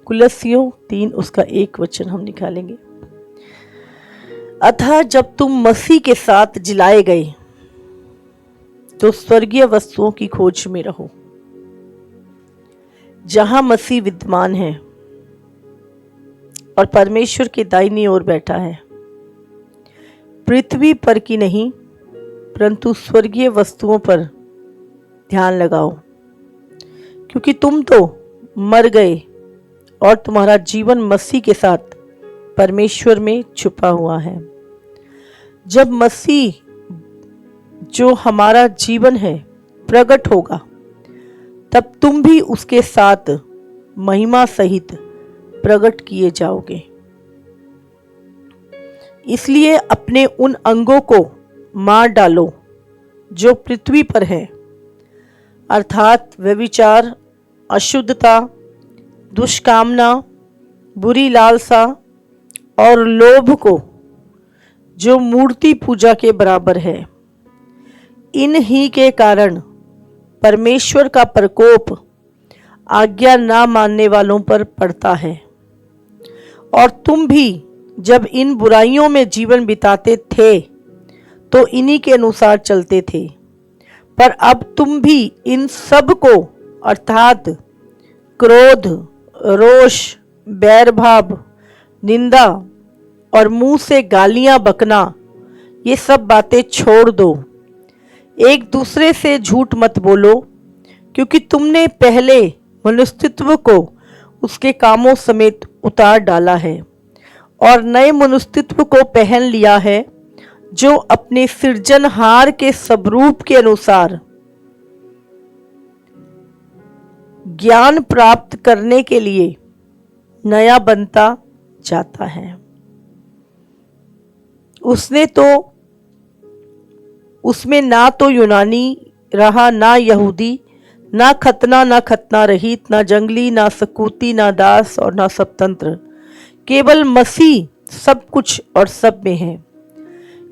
कुलस्सियों 3 उसका 1 वचन हम निकालेंगे। अतः जब तुम मसीह के साथ जिलाए गए तो स्वर्गीय वस्तुओं की खोज में रहो, जहां मसीह विद्यमान है और परमेश्वर के दाहिनी ओर बैठा है। पृथ्वी पर की नहीं परंतु स्वर्गीय वस्तुओं पर ध्यान लगाओ, क्योंकि तुम तो मर गए और तुम्हारा जीवन मसीह के साथ परमेश्वर में छुपा हुआ है। जब मसीह जो हमारा जीवन है प्रकट होगा, तब तुम भी उसके साथ महिमा सहित प्रकट किए जाओगे। इसलिए अपने उन अंगों को मार डालो जो पृथ्वी पर है, अर्थात व्यभिचार, अशुद्धता, दुष्कामना, बुरी लालसा और लोभ को, जो मूर्ति पूजा के बराबर है। इन ही के कारण परमेश्वर का प्रकोप आज्ञा ना मानने वालों पर पड़ता है। और तुम भी जब इन बुराइयों में जीवन बिताते थे तो इन्हीं के अनुसार चलते थे, पर अब तुम भी इन सब को अर्थात क्रोध, रोष, बैरभाव, निंदा और मुंह से गालियां बकना, ये सब बातें छोड़ दो। एक दूसरे से झूठ मत बोलो, क्योंकि तुमने पहले मनुष्यत्व को उसके कामों समेत उतार डाला है और नए मनुष्यत्व को पहन लिया है, जो अपने सृजनहार के स्वरूप के अनुसार ज्ञान प्राप्त करने के लिए नया बनता जाता है। उसमें ना तो यूनानी रहा, ना यहूदी, ना खतना रहित, ना जंगली, ना सकूती, ना दास और ना स्वतंत्र, केवल मसीह सब कुछ और सब में है।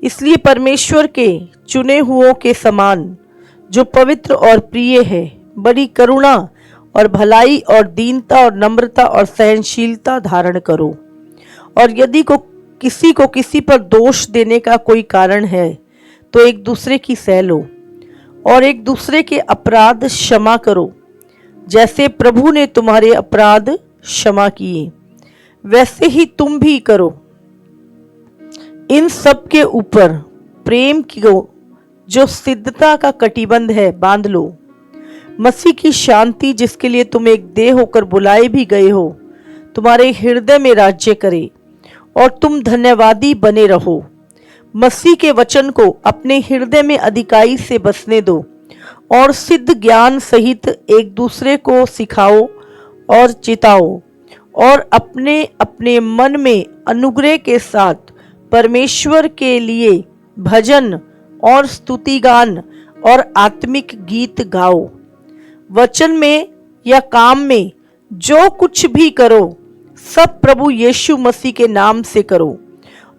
इसलिए परमेश्वर के चुने हुओं के समान, जो पवित्र और प्रिय है, बड़ी करुणा और भलाई और दीनता और नम्रता और सहनशीलता धारण करो। और यदि किसी को किसी पर दोष देने का कोई कारण है तो एक दूसरे की सह लो और एक दूसरे के अपराध क्षमा करो, जैसे प्रभु ने तुम्हारे अपराध क्षमा किए वैसे ही तुम भी करो। इन सब के ऊपर प्रेम को, जो सिद्धता का कटिबंध है, बांध लो। मसीह की शांति, जिसके लिए तुम एक देह होकर बुलाए भी गए हो, तुम्हारे हृदय में राज्य करे और तुम धन्यवादी बने रहो। मसीह के वचन को अपने हृदय में अधिकाई से बसने दो और सिद्ध ज्ञान सहित एक दूसरे को सिखाओ और चिताओ, और अपने अपने मन में अनुग्रह के साथ परमेश्वर के लिए भजन और स्तुतिगान और आत्मिक गीत गाओ। वचन में या काम में जो कुछ भी करो, सब प्रभु यीशु मसीह के नाम से करो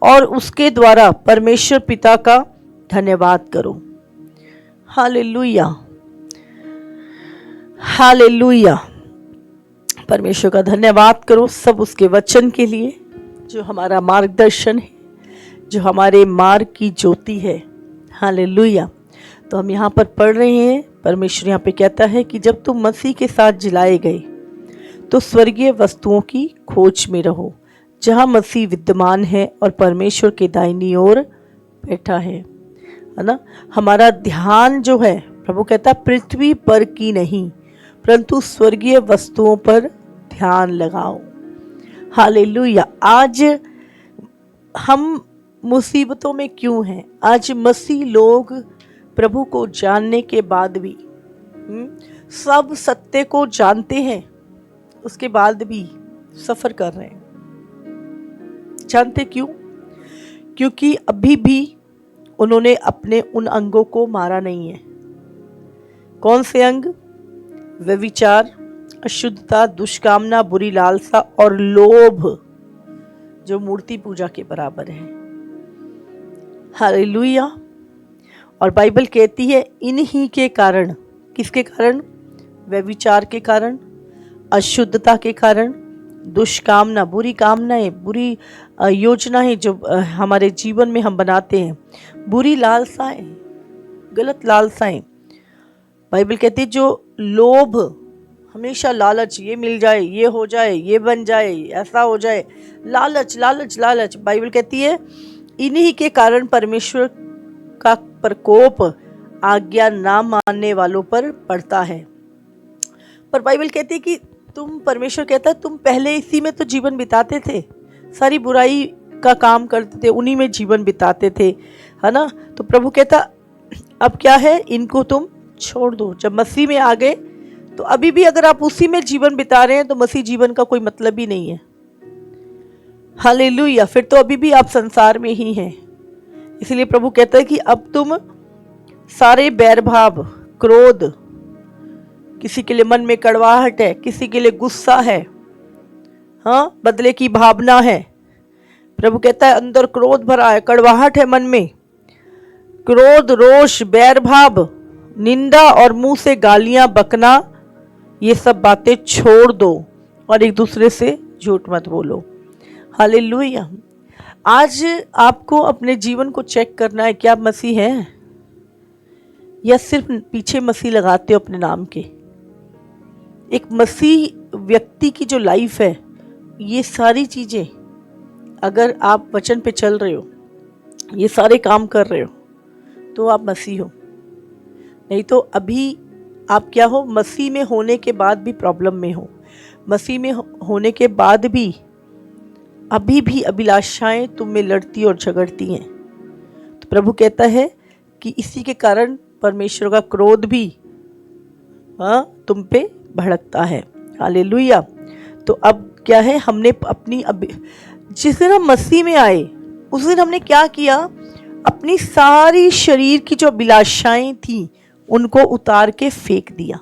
और उसके द्वारा परमेश्वर पिता का धन्यवाद करो। Hallelujah, hallelujah. परमेश्वर का धन्यवाद करो सब उसके वचन के लिए, जो हमारा मार्गदर्शन है, जो हमारे मार्ग की ज्योति है। हालेलुया। तो हम यहाँ पर पढ़ रहे हैं, परमेश्वर यहाँ पे कहता है कि जब तुम मसीह के साथ जिलाए गए तो स्वर्गीय वस्तुओं की खोज में रहो, जहाँ मसीह विद्यमान है और परमेश्वर के दाहिनी ओर बैठा है ना। हमारा ध्यान जो है, प्रभु कहता है, पृथ्वी पर की नहीं परंतु स्वर्गीय वस्तुओं पर ध्यान लगाओ। हालेलुया। आज हम मुसीबतों में क्यों हैं? आज मसीह लोग प्रभु को जानने के बाद भी, सब सत्य को जानते हैं, उसके बाद भी सफर कर रहे हैं। जानते क्यों? क्योंकि अभी भी उन्होंने अपने उन अंगों को मारा नहीं है। कौन से अंग? व्यभिचार, अशुद्धता, दुष्कामना, बुरी लालसा और लोभ, जो मूर्ति पूजा के बराबर है। हालेलुया। और बाइबल कहती है इन्हीं के कारण, किसके कारण? व्यभिचार के कारण, अशुद्धता के कारण, दुष्कामना, बुरी कामनाएं, बुरी योजनाएं जो हमारे जीवन में हम बनाते हैं, बुरी लालसाएं, गलत लालसाएं। बाइबल कहती है जो लोभ, हमेशा लालच, ये मिल जाए, ये हो जाए, ये बन जाए, ऐसा हो जाए, लालच लालच लालच। बाइबल कहती है इन्हीं के कारण परमेश्वर का प्रकोप आज्ञा ना मानने वालों पर पड़ता है। पर बाइबल कहती है कि परमेश्वर कहता है तुम पहले इसी में तो जीवन बिताते थे, सारी बुराई का काम करते थे, उन्हीं में जीवन बिताते थे, है ना। तो प्रभु कहता अब क्या है, इनको तुम छोड़ दो। जब मसीह में आ गए तो अभी भी अगर आप उसी में जीवन बिता रहे हैं तो मसीह जीवन का कोई मतलब ही नहीं है। हालेलुया। फिर तो अभी भी आप संसार में ही हैं। इसलिए प्रभु कहता है कि अब तुम सारे बैर भाव, क्रोध, किसी के लिए मन में कड़वाहट है, किसी के लिए गुस्सा है, हाँ, बदले की भावना है। प्रभु कहता है अंदर क्रोध भरा है, कड़वाहट है मन में, क्रोध, रोष, बैर भाव, निंदा और मुंह से गालियां बकना, ये सब बातें छोड़ दो और एक दूसरे से झूठ मत बोलो। हालेलुया। आज आपको अपने जीवन को चेक करना है, क्या आप मसीह हैं या सिर्फ पीछे मसीह लगाते हो अपने नाम के। एक मसीह व्यक्ति की जो लाइफ है, ये सारी चीजें अगर आप वचन पे चल रहे हो, ये सारे काम कर रहे हो, तो आप मसीह हो। नहीं तो अभी आप क्या हो, मसीह में होने के बाद भी प्रॉब्लम में हो, मसीह में होने के बाद भी अभी भी अभिलाषाएं तुम में लड़ती और झगड़ती हैं। तो प्रभु कहता है कि इसी के कारण परमेश्वर का क्रोध भी तुम पे भड़कता है। हालेलुया। तो अब क्या है, हमने अपनी जिस दिन हम मसीह में आए उस दिन हमने क्या किया, अपनी सारी शरीर की जो अभिलाषाएं थी उनको उतार के फेंक दिया।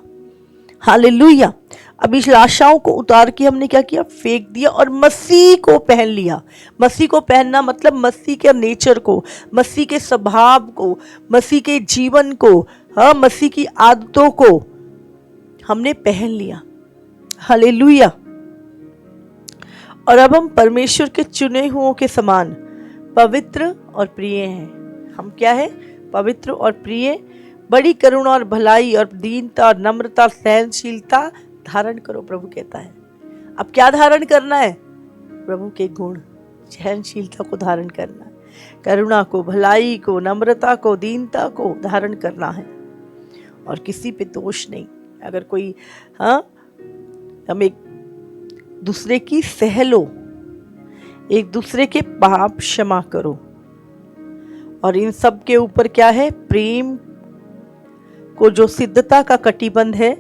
हालेलुया। अभिलाषाओं को उतार के हमने क्या किया, फेंक दिया और मसीह को पहन लिया। मसीह को पहनना मतलब मसीह के नेचर को, मसीह के स्वभाव को, मसीह के जीवन को, हाँ, मसीह की आदतों को हमने पहन लिया। हालेलुया। और अब हम परमेश्वर के चुने हुओं के समान पवित्र और प्रिय हैं। हम क्या है, पवित्र और प्रिय। बड़ी करुणा और भलाई और दीनता और नम्रता, सहनशीलता धारण करो, प्रभु कहता है। अब क्या धारण करना है, प्रभु के गुण, सहनशीलता को धारण करना है, करुणा को, भलाई को, नम्रता को, दीनता को धारण करना है। और किसी पे दोष नहीं। अगर कोई हम एक दूसरे की सह लो, एक दूसरे के पाप क्षमा करो, और इन सब के ऊपर क्या है, प्रेम को जो सिद्धता का कटिबंध है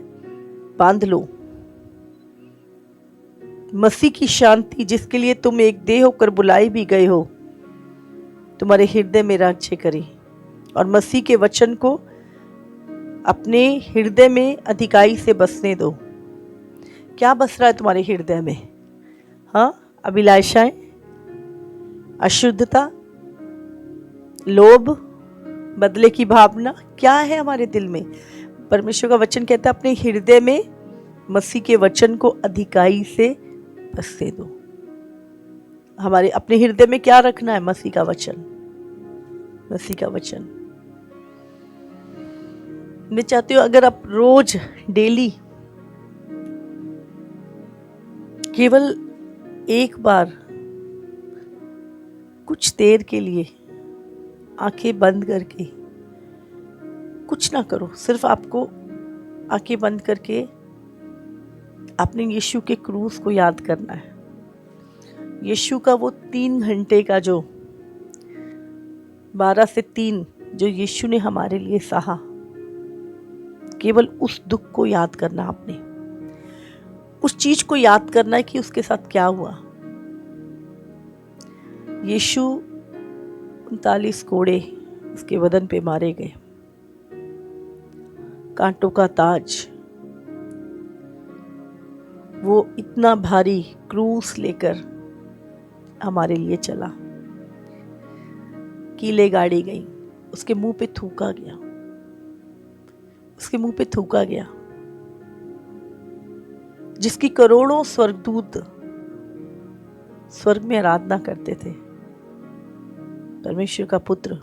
बांध लो। मसीह की शांति जिसके लिए तुम एक देह होकर बुलाए भी गए हो, तुम्हारे हृदय में राज्य करे, और मसीह के वचन को अपने हृदय में अधिकाई से बसने दो। क्या बस रहा है तुम्हारे हृदय में, हाँ, अभिलाषाएं, अशुद्धता, लोभ, बदले की भावना, क्या है हमारे दिल में। परमेश्वर का वचन कहता है अपने हृदय में मसीह के वचन को अधिकाई से बसने दो। हमारे अपने हृदय में क्या रखना है, मसीह का वचन, मसीह का वचन। मैं चाहती हूँ अगर आप रोज डेली केवल एक बार कुछ देर के लिए आंखें बंद करके, कुछ ना करो, सिर्फ आपको आंखें बंद करके अपने यीशु के क्रूस को याद करना है। यीशु का वो 3 घंटे का जो 12 से 3 जो यीशु ने हमारे लिए सहा, केवल उस दुख को याद करना, आपने उस चीज को याद करना है कि उसके साथ क्या हुआ। यीशु 39 कोड़े उसके बदन पे मारे गए, कांटों का ताज, वो इतना भारी क्रूस लेकर हमारे लिए चला, कीले गाड़ी गई, उसके मुंह पे थूका गया, उसके मुंह पे थूका गया, जिसकी करोड़ों स्वर्गदूत स्वर्ग में आराधना करते थे, परमेश्वर का पुत्र,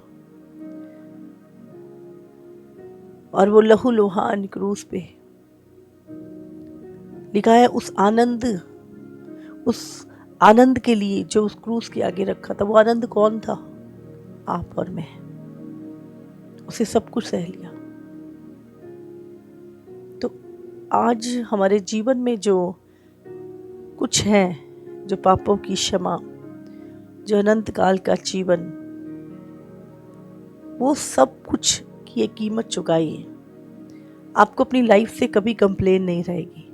और वो लहू लुहान क्रूस पे लिखा है उस आनंद के लिए जो उस क्रूस के आगे रखा था। वो आनंद कौन था? आप और मैं। उसे सब कुछ सह लिया। तो आज हमारे जीवन में जो कुछ है, जो पापों की क्षमा, जो अनंत काल का जीवन, वो सब कुछ की एक कीमत चुकाई है। आपको अपनी लाइफ से कभी कंप्लेन नहीं रहेगी।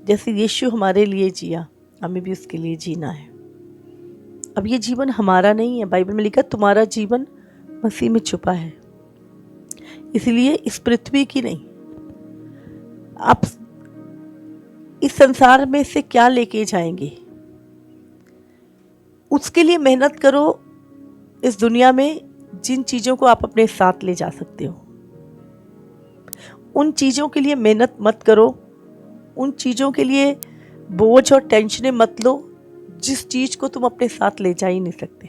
जैसे यीशु हमारे लिए जिया, हमें भी उसके लिए जीना है। अब ये जीवन हमारा नहीं है। बाइबल में लिखा तुम्हारा जीवन मसीह में छुपा है। इसलिए इस पृथ्वी की नहीं, आप इस संसार में से क्या लेके जाएंगे, उसके लिए मेहनत करो। इस दुनिया में जिन चीजों को आप अपने साथ ले जा सकते हो, उन चीजों के लिए मेहनत मत करो। उन चीजों के लिए बोझ और टेंशनें मत लो जिस चीज को तुम अपने साथ ले जा ही नहीं सकते।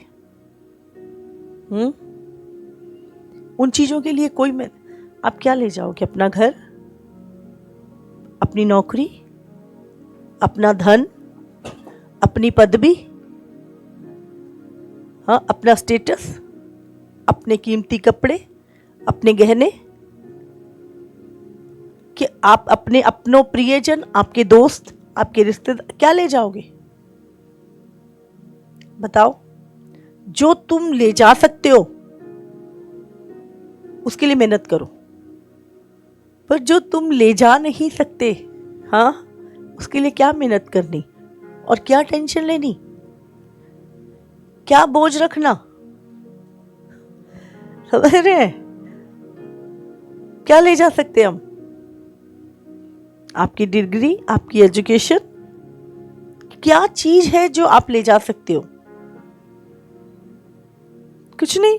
उन चीजों के लिए कोई आप क्या ले जाओगे? अपना घर, अपनी नौकरी, अपना धन, अपनी पदवी, हाँ, अपना स्टेटस, अपने कीमती कपड़े, अपने गहने, कि आप अपनों प्रियजन, आपके दोस्त, आपके रिश्तेदार, क्या ले जाओगे? बताओ। जो तुम ले जा सकते हो उसके लिए मेहनत करो, पर जो तुम ले जा नहीं सकते, हाँ, उसके लिए क्या मेहनत करनी और क्या टेंशन लेनी, क्या बोझ रखना? समझ रहे हैं? क्या ले जा सकते हम? आपकी डिग्री, आपकी एजुकेशन, क्या चीज है जो आप ले जा सकते हो? कुछ नहीं।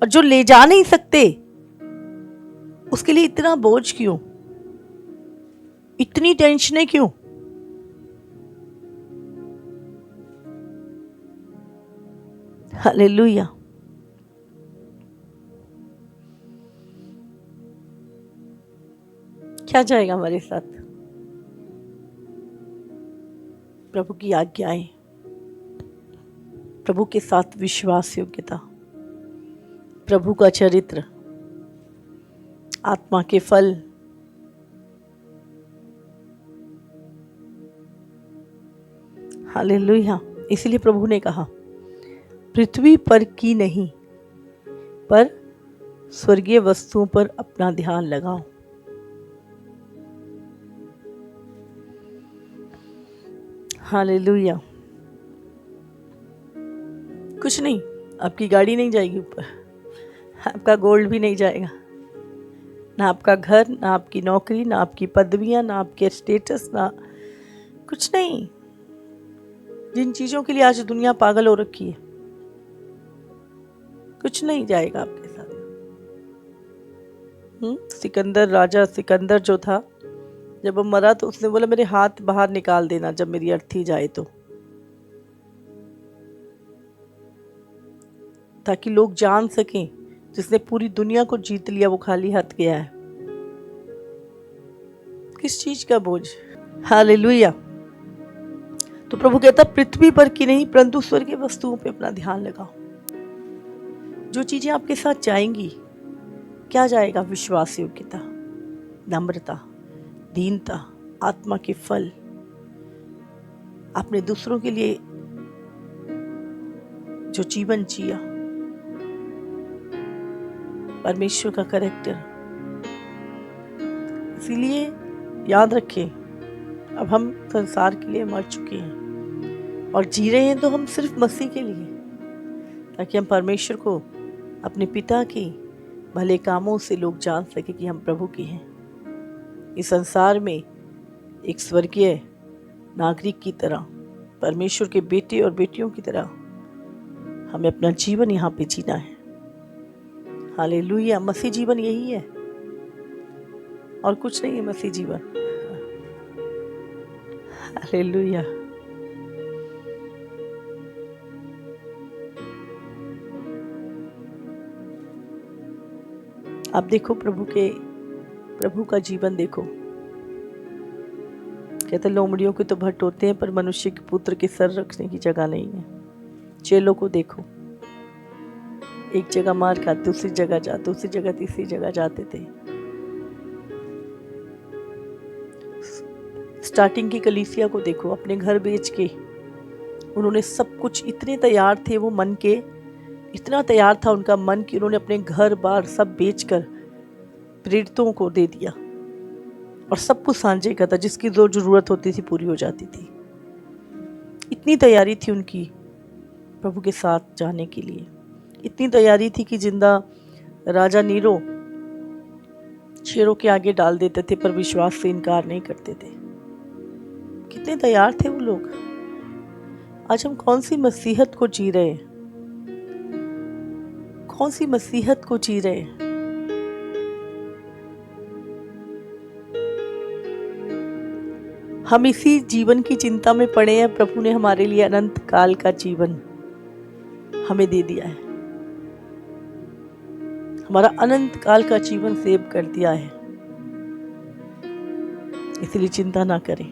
और जो ले जा नहीं सकते उसके लिए इतना बोझ क्यों, इतनी टेंशनें क्यों? हालेलुया। क्या जाएगा हमारे साथ? प्रभु की आज्ञाएं, प्रभु के साथ विश्वास योग्यता, प्रभु का चरित्र, आत्मा के फल, हालेलुया। इसलिए प्रभु ने कहा, पृथ्वी पर की नहीं पर स्वर्गीय वस्तुओं पर अपना ध्यान लगाओ। हालेलुया। कुछ नहीं, आपकी गाड़ी नहीं जाएगी ऊपर, आपका गोल्ड भी नहीं जाएगा, ना आपका घर, ना आपकी नौकरी, ना आपकी पदवियां, ना आपके स्टेटस, ना कुछ नहीं। जिन चीजों के लिए आज दुनिया पागल हो रखी है, कुछ नहीं जाएगा आपके साथ। सिकंदर, राजा सिकंदर जो था, जब वो मरा तो उसने बोला मेरे हाथ बाहर निकाल देना जब मेरी अर्थी जाए तो, ताकि लोग जान सकें जिसने पूरी दुनिया को जीत लिया वो खाली हाथ गया है। किस चीज का बोझ? हालेलुया। तो प्रभु कहता पृथ्वी पर की नहीं परंतु स्वर्गीय वस्तुओं पे अपना ध्यान लगाओ। जो चीजें आपके साथ जाएंगी, क्या जाएगा? विश्वास योग्यता, नम्रता, दीनता, आत्मा के फल, आपने दूसरों के लिए जो जीवन जिया, परमेश्वर का कैरेक्टर। इसीलिए याद रखें, अब हम संसार के लिए मर चुके हैं और जी रहे हैं तो हम सिर्फ मसीह के लिए, ताकि हम परमेश्वर को, अपने पिता के भले कामों से लोग जान सके कि हम प्रभु के हैं। इस संसार में एक स्वर्गीय नागरिक की तरह, परमेश्वर के बेटे और बेटियों की तरह हमें अपना जीवन यहाँ पे जीना है। हालेलुया। मसीह जीवन यही है और कुछ नहीं है मसीह जीवन। हालेलुया। आप देखो प्रभु का जीवन देखो। कहते लोमड़ियों के तो भट्ट होते हैं पर मनुष्य के पुत्र के सर रखने की जगह नहीं है। चेलों को देखो, एक जगह मार खा दूसरी जगह जा, दूसरी जगह तीसरी जगह जाते थे। स्टार्टिंग की कलीसिया को देखो, अपने घर बेच के उन्होंने सब कुछ, इतने तैयार थे वो मन के, इतना तैयार था उनका मन कि उन्होंने अपने घर बार सब बेचकर प्रेरितों को दे दिया और सब कुछ सांझे का था, जिसकी जो जरूरत होती थी पूरी हो जाती थी। इतनी तैयारी थी उनकी प्रभु के साथ जाने के लिए। इतनी तैयारी थी कि जिंदा राजा नीरो शेरों के आगे डाल देते थे पर विश्वास से इनकार नहीं करते थे। कितने तैयार थे वो लोग। आज हम कौन सी मसीहत को जी रहे हैं? कौन सी मसीहत को जी रहे हैं? हम इसी जीवन की चिंता में पड़े हैं। प्रभु ने हमारे लिए अनंत काल का जीवन हमें दे दिया है, हमारा अनंत काल का जीवन सेव कर दिया है। इसलिए चिंता ना करें,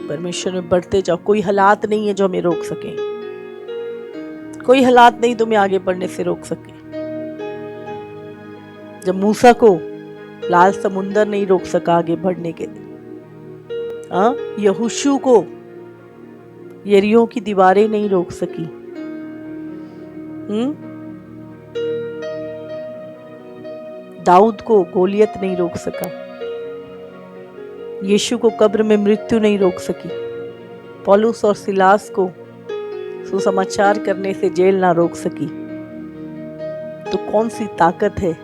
परमेश्वर में बढ़ते जाओ। कोई हालात नहीं है जो हमें रोक सके, कोई हालात नहीं तुम्हें आगे बढ़ने से रोक सके। जब मूसा को लाल समुंदर नहीं रोक सका आगे बढ़ने के, यहोशू को यरीहो की दीवारें नहीं रोक सकी, दाऊद को गोलियत नहीं रोक सका, यीशु को कब्र में मृत्यु नहीं रोक सकी, पौलुस और सिलास को सुसमाचार करने से जेल ना रोक सकी, तो कौन सी ताकत है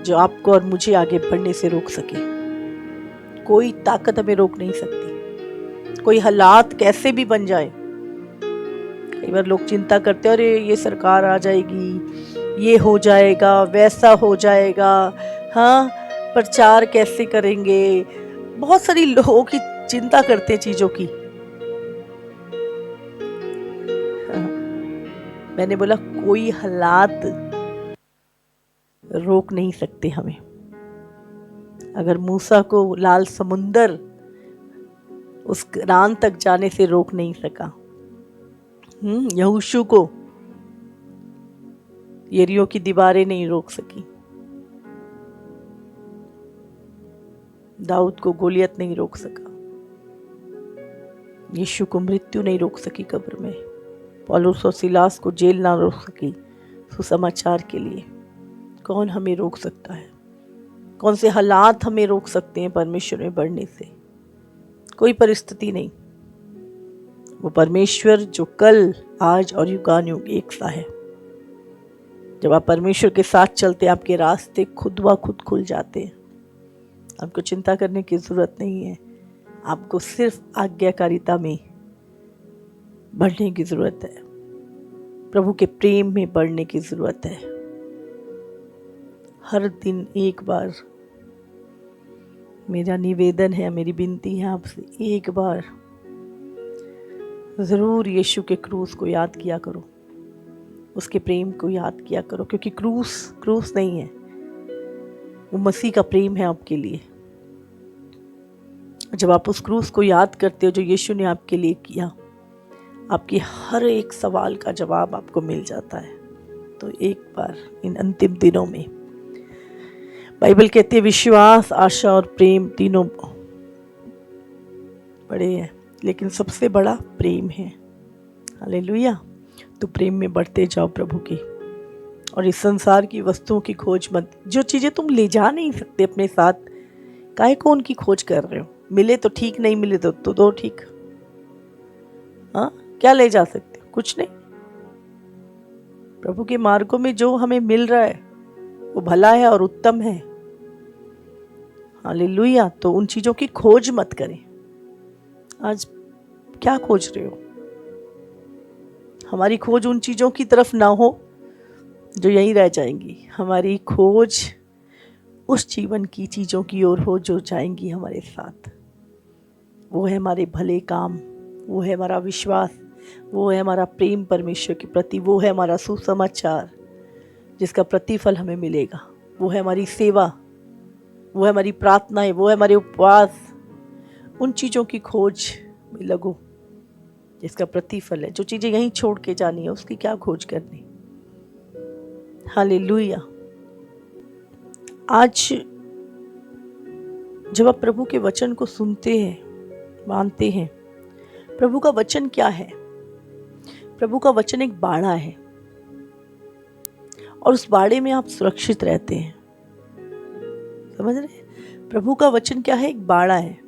जो आपको और मुझे आगे बढ़ने से रोक सके? कोई ताकत हमें रोक नहीं सकती। कोई हालात कैसे भी बन जाए। कई बार लोग चिंता करते हैं, अरे ये सरकार आ जाएगी, ये हो जाएगा, वैसा हो जाएगा, हाँ प्रचार कैसे करेंगे। बहुत सारी लोगों की चिंता करते हैं चीजों की। हाँ, मैंने बोला कोई हालात रोक नहीं सकते हमें। अगर मूसा को लाल समुंदर उस रान तक जाने से रोक नहीं सका, यहोशू को यरीहो की दीवारें नहीं रोक सकी, दाऊद को गोलियत नहीं रोक सका, यीशु को मृत्यु नहीं रोक सकी कब्र में, पौलुस और सिलास को जेल ना रोक सकी सुसमाचार के लिए, कौन हमें रोक सकता है? कौन से हालात हमें रोक सकते हैं परमेश्वर में बढ़ने से? कोई परिस्थिति नहीं। वो परमेश्वर जो कल, आज और युगानुयुग एक सा है। जब आप परमेश्वर के साथ चलते हैं, आपके रास्ते खुद व खुद खुल जाते हैं। आपको चिंता करने की जरूरत नहीं है। आपको सिर्फ आज्ञाकारिता में बढ़ने की जरूरत है, प्रभु के प्रेम में बढ़ने की जरूरत है। हर दिन एक बार मेरा निवेदन है, मेरी विनती है आपसे, एक बार जरूर यीशु के क्रूस को याद किया करो, उसके प्रेम को याद किया करो, क्योंकि क्रूस नहीं है, वो मसीह का प्रेम है आपके लिए। जब आप उस क्रूस को याद करते हो जो यीशु ने आपके लिए किया, आपके हर एक सवाल का जवाब आपको मिल जाता है। तो एक बार इन अंतिम दिनों में, बाइबल कहती है विश्वास, आशा और प्रेम तीनों बड़े हैं, लेकिन सबसे बड़ा प्रेम है। हालेलुया। तो प्रेम में बढ़ते जाओ प्रभु की, और इस संसार की वस्तुओं की खोज मत। जो चीजें तुम ले जा नहीं सकते अपने साथ, काहे को उनकी खोज कर रहे हो? मिले तो ठीक, नहीं मिले तो दो ठीक। हाँ, क्या ले जा सकते हो? कुछ नहीं। प्रभु के मार्गों में जो हमें मिल रहा है वो भला है और उत्तम है। हालेलुया। तो उन चीजों की खोज मत करें। आज क्या खोज रहे हो? हमारी खोज उन चीजों की तरफ ना हो जो यहीं रह जाएंगी। हमारी खोज उस जीवन की चीजों की ओर हो जो जाएंगी हमारे साथ। वो है हमारे भले काम, वो है हमारा विश्वास, वो है हमारा प्रेम परमेश्वर के प्रति, वो है हमारा सुसमाचार जिसका प्रतिफल हमें मिलेगा, वो है हमारी सेवा, वो है हमारी प्रार्थनाएं, वो है हमारे उपवास। उन चीज़ों की खोज में लगो जिसका प्रतिफल है। जो चीज़ें यहीं छोड़ के जानी है उसकी क्या खोज करनी। हालेलुया। आज जब आप प्रभु के वचन को सुनते हैं, मानते हैं, प्रभु का वचन क्या है? प्रभु का वचन एक बाड़ा है और उस बाड़े में आप सुरक्षित रहते हैं। समझ रहे? प्रभु का वचन क्या है? एक बाड़ा है।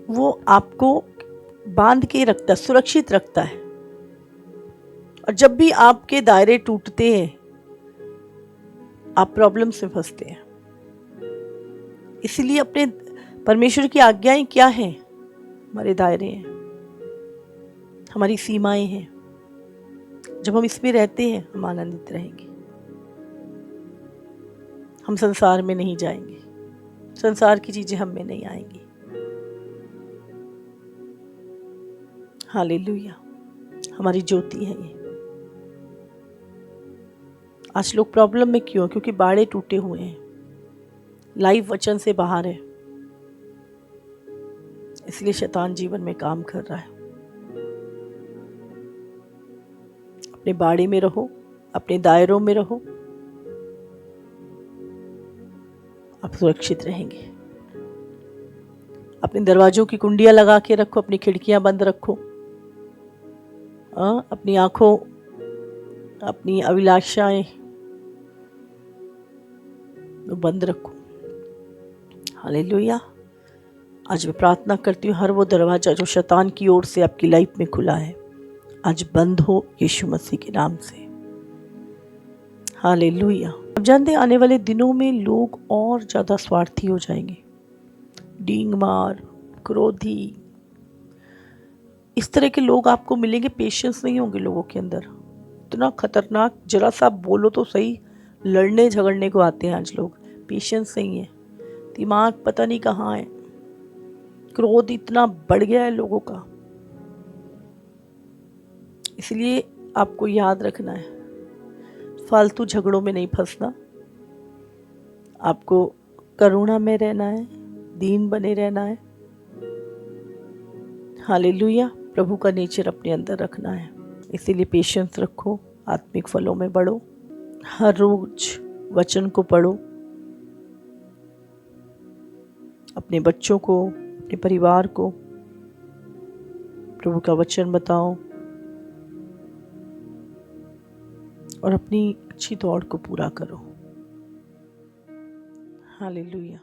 वो आपको बांध के रखता, सुरक्षित रखता है। और जब भी आपके दायरे टूटते हैं, आप प्रॉब्लम से फंसते हैं। इसीलिए अपने परमेश्वर की आज्ञाएं क्या हैं? हमारे दायरे हैं, हमारी सीमाएं हैं। जब हम इसमें रहते हैं, हम आनंदित रहेंगे। हम संसार में नहीं जाएंगे, संसार की चीजें हम में नहीं आएंगी। हालेलुया। हमारी ज्योति है ये। आज लोग प्रॉब्लम में क्यों? क्योंकि बाड़े टूटे हुए हैं, लाइफ वचन से बाहर है, इसलिए शैतान जीवन में काम कर रहा है। अपने बाड़े में रहो, अपने दायरों में रहो, आप सुरक्षित रहेंगे। अपने दरवाजों की कुंडियां लगा के रखो, अपनी खिड़कियां बंद रखो, अपनी आंखों, अपनी अभिलाषाएं बंद रखो। हालेलुया। आज मैं प्रार्थना करती हूँ, हर वो दरवाजा जो शैतान की ओर से आपकी लाइफ में खुला है, आज बंद हो यीशु मसीह के नाम से। हालेलुया। अब जानते हैं, आने वाले दिनों में लोग और ज़्यादा स्वार्थी हो जाएंगे, डींग मार, क्रोधी, इस तरह के लोग आपको मिलेंगे। पेशेंस नहीं होंगे लोगों के अंदर। इतना खतरनाक, जरा सा बोलो तो सही, लड़ने झगड़ने को आते हैं आज लोग। पेशेंस नहीं है, दिमाग पता नहीं कहाँ है, क्रोध इतना बढ़ गया है लोगों का। इसलिए आपको याद रखना है, फालतू झगड़ों में नहीं फंसना। आपको करुणा में रहना है, दीन बने रहना है। हालेलुया। प्रभु का नेचर अपने अंदर रखना है। इसीलिए पेशेंस रखो, आत्मिक फलों में बढ़ो, हर रोज वचन को पढ़ो, अपने बच्चों को, अपने परिवार को प्रभु का वचन बताओ और अपनी अच्छी दौड़ को पूरा करो। हालेलुया।